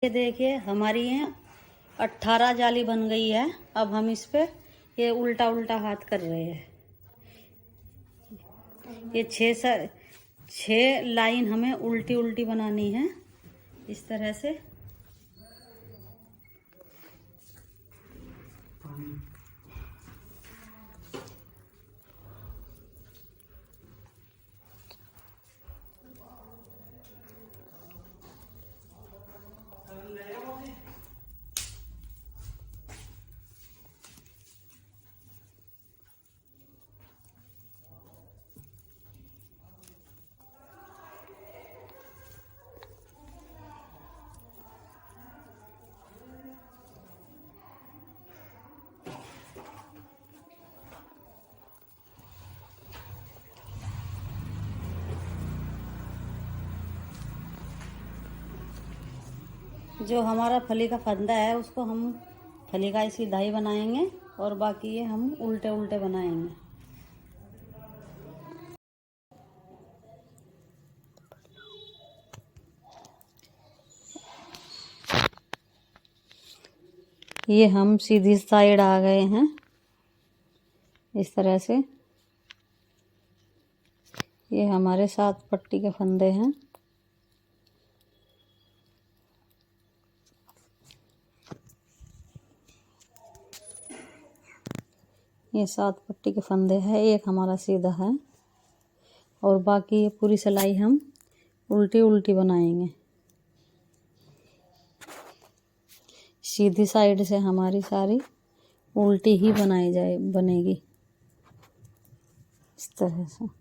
ये देखिए हमारी ये 18 जाली बन गई है। अब हम इस पे ये उल्टा उल्टा हाथ कर रहे हैं। ये 6 लाइन हमें उल्टी उल्टी बनानी है इस तरह से। जो हमारा फली का फंदा है उसको हम फली का सीधा बनाएंगे और बाकी ये हम उल्टे उल्टे बनाएंगे। ये हम सीधी साइड आ गए हैं इस तरह से। ये हमारे 7 पट्टी के फंदे हैं। ये 7 पट्टी के फंदे हैं, एक हमारा सीधा है और बाकी ये पूरी सिलाई हम उल्टी उल्टी बनाएंगे। सीधी साइड से हमारी सारी उल्टी ही बनेगी इस तरह से।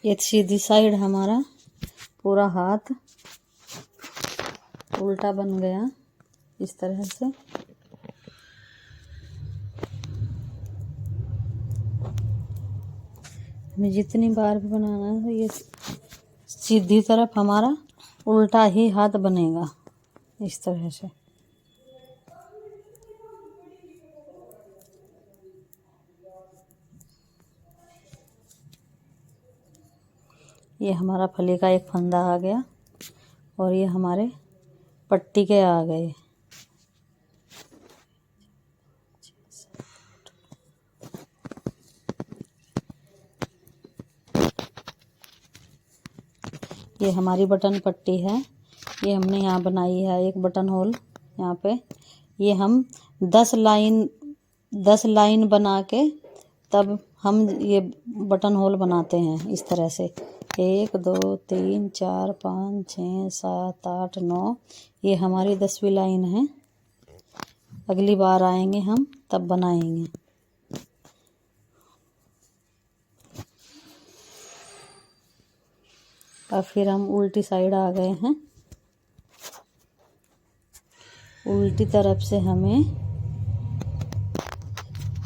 ये सीधी साइड हमारा पूरा हाथ उल्टा बन गया इस तरह से। हमें जितनी बार भी बनाना है ये सीधी तरफ हमारा उल्टा ही हाथ बनेगा इस तरह से। ये हमारा फली का एक फंदा आ गया और ये हमारे पट्टी के आ गए। ये हमारी बटन पट्टी है। ये हमने यहाँ बनाई है एक बटन होल यहाँ पे। ये हम 10 लाइन बना के तब हम ये बटन होल बनाते हैं इस तरह से। 1 2 3 4 5 6 7 8 9 ये हमारी 10वीं लाइन है। अगली बार आएंगे हम तब बनाएंगे। और फिर हम उल्टी साइड आ गए हैं। उल्टी तरफ से हमें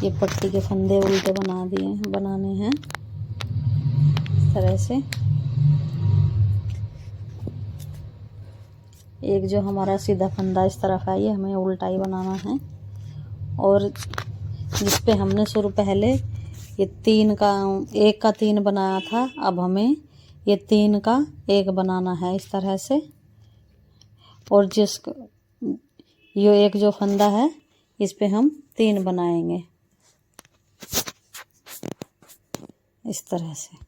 ये पट्टी के फंदे उल्टे बनाने हैं इस तरह से। एक जो हमारा सीधा फंदा इस तरफ है ये हमें उल्टा ही बनाना है। और जिस पे हमने शुरू पहले ये 1 का 3 बनाया था, अब हमें ये 3 का 1 बनाना है इस तरह से। और ये एक जो फंदा है इस पे हम 3 बनाएंगे इस तरह से।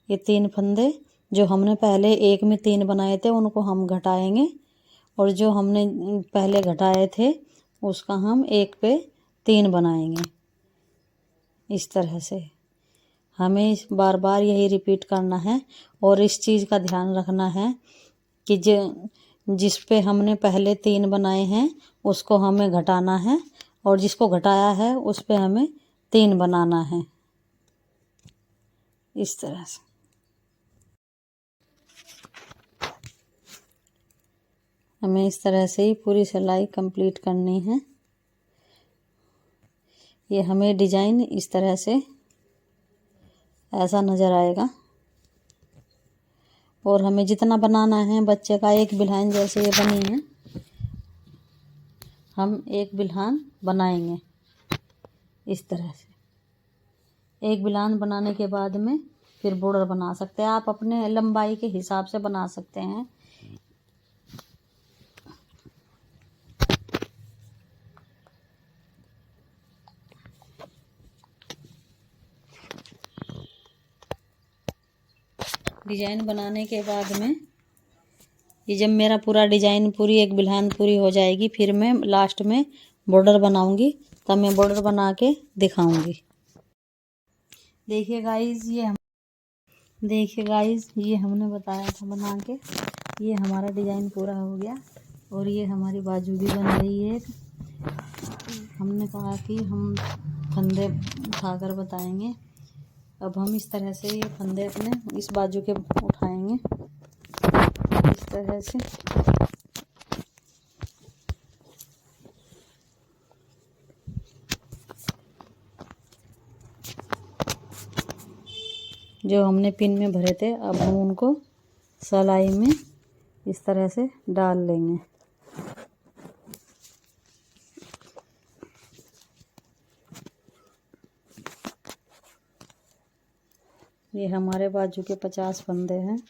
ये 3 फंदे जो हमने पहले 1 में 3 बनाए थे उनको हम घटाएंगे और जो हमने पहले घटाए थे उसका हम 1 पे 3 बनाएंगे इस तरह से। हमें बार बार यही रिपीट करना है और इस चीज़ का ध्यान रखना है कि जिस पे हमने पहले 3 बनाए हैं उसको हमें घटाना है और जिसको घटाया है उस पे हमें 3 बनाना है। इस तरह से। हमें इस तरह से ही पूरी सिलाई कंप्लीट करनी है। ये हमें डिजाइन इस तरह से ऐसा नज़र आएगा। और हमें जितना बनाना है बच्चे का, एक बिल्हन जैसे ये बनी है, हम एक बिल्हन बनाएंगे इस तरह से। एक बिल्हन बनाने के बाद में फिर बॉर्डर बना सकते हैं। आप अपने लंबाई के हिसाब से बना सकते हैं। डिजाइन बनाने के बाद में ये जब मेरा पूरा डिजाइन, पूरी एक बिल्हन पूरी हो जाएगी, फिर मैं लास्ट में बॉर्डर बनाऊंगी। तब मैं बॉर्डर बना के दिखाऊंगी। देखिए गाइस, ये हमने बताया था बना के। ये हमारा डिजाइन पूरा हो गया और ये हमारी बाजू भी बन रही है। हमने कहा कि हम फंदे उठाकर बताएंगे। अब हम इस तरह से ये फंदे अपने इस बाजू के उठाएंगे इस तरह से। जो हमने पिन में भरे थे, अब हम उनको सिलाई में इस तरह से डाल लेंगे। ये हमारे बाजू के 50 फंदे हैं।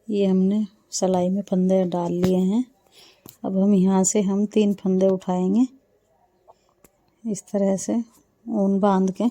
ये हमने सिलाई में फंदे डाल लिए हैं। अब हम यहाँ से 3 फंदे उठाएंगे इस तरह से ऊन बांध के।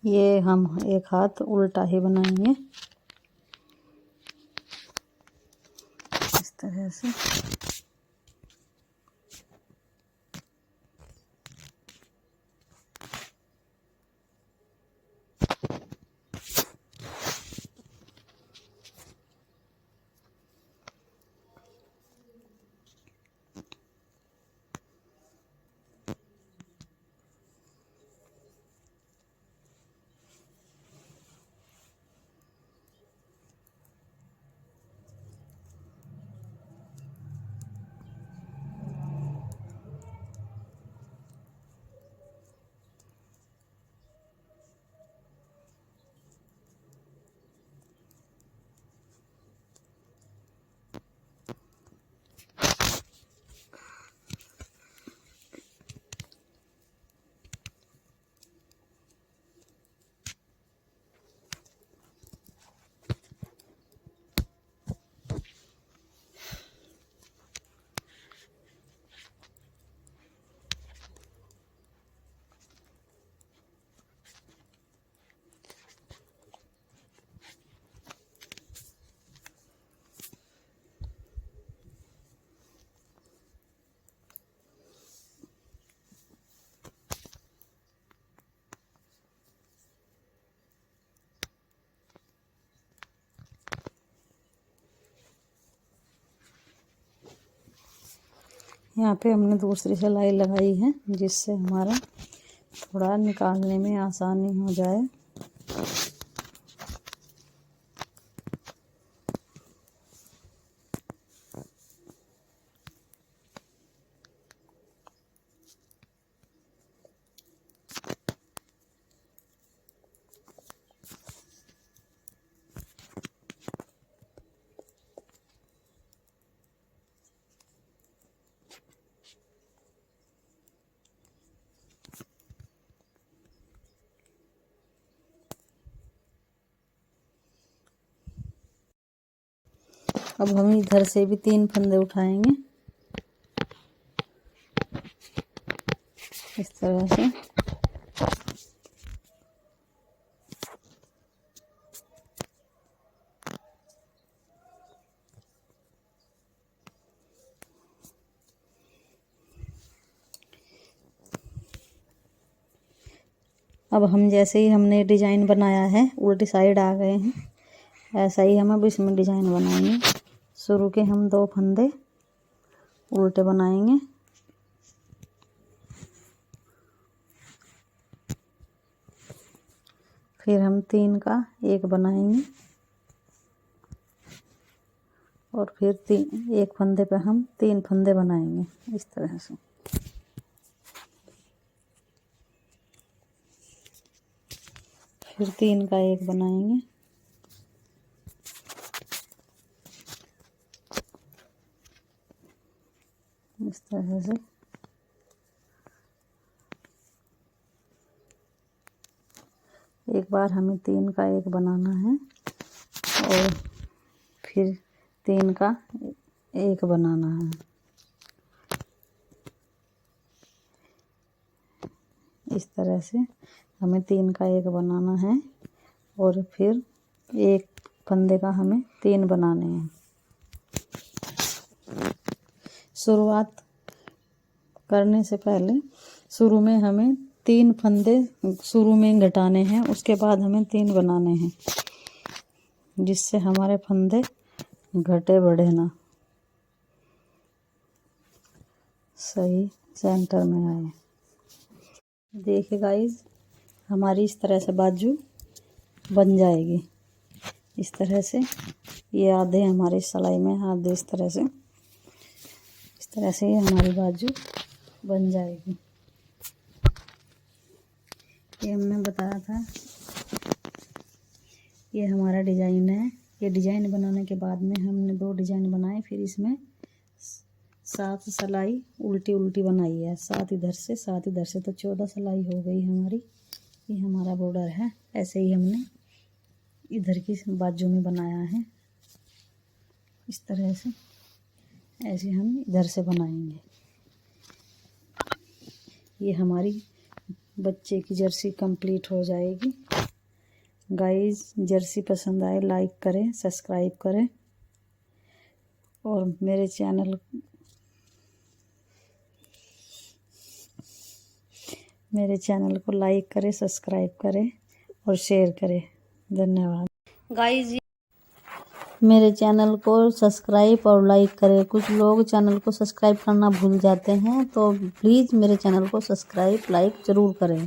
ये हम एक हाथ उल्टा ही बनाएंगे इस तरह से। यहाँ पे हमने दूसरी सिलाई लगाई है जिससे हमारा थोड़ा निकालने में आसानी हो जाए। अब हम इधर से भी 3 फंदे उठाएंगे इस तरह से। अब हम जैसे ही हमने डिजाइन बनाया है उल्टी साइड आ गए हैं, ऐसा ही हम अब इसमें डिजाइन बनाएंगे। शुरू के हम 2 फंदे उल्टे बनाएंगे, फिर हम 3 का 1 बनाएंगे और फिर 1 फंदे पे हम 3 फंदे बनाएंगे इस तरह से। फिर 3 का 1 बनाएंगे, इस तरह से। एक बार हमें 3 का 1 बनाना है और फिर 3 का 1 बनाना है। इस तरह से हमें 3 का 1 बनाना है और फिर 1 फंदे का हमें 3 बनाने हैं। शुरुआत करने से पहले शुरू में हमें 3 फंदे शुरू में घटाने हैं, उसके बाद हमें 3 बनाने हैं जिससे हमारे फंदे घटे बढ़े ना, सही सेंटर में आए। देखिए गाइस, हमारी इस तरह से बाजू बन जाएगी। इस तरह से ये आधे हमारे सिलाई में, आधे इस तरह से ये हमारी बाजू बन जाएगी। ये हमने बताया था, ये हमारा डिजाइन है। ये डिजाइन बनाने के बाद में हमने 2 डिजाइन बनाए, फिर इसमें 7 सिलाई उल्टी उल्टी बनाई है, 7 इधर से 7 इधर से, तो 14 सिलाई हो गई हमारी। ये हमारा बॉर्डर है। ऐसे ही हमने इधर की बाजू में बनाया है इस तरह से। ऐसे हम इधर से बनाएंगे। ये हमारी बच्चे की जर्सी कंप्लीट हो जाएगी। गाइस, जर्सी पसंद आए लाइक करें, सब्सक्राइब करें और मेरे चैनल को लाइक करें, सब्सक्राइब करें और शेयर करें। धन्यवाद गाइस। मेरे चैनल को सब्सक्राइब और लाइक करें। कुछ लोग चैनल को सब्सक्राइब करना भूल जाते हैं, तो प्लीज़ मेरे चैनल को सब्सक्राइब लाइक ज़रूर करें।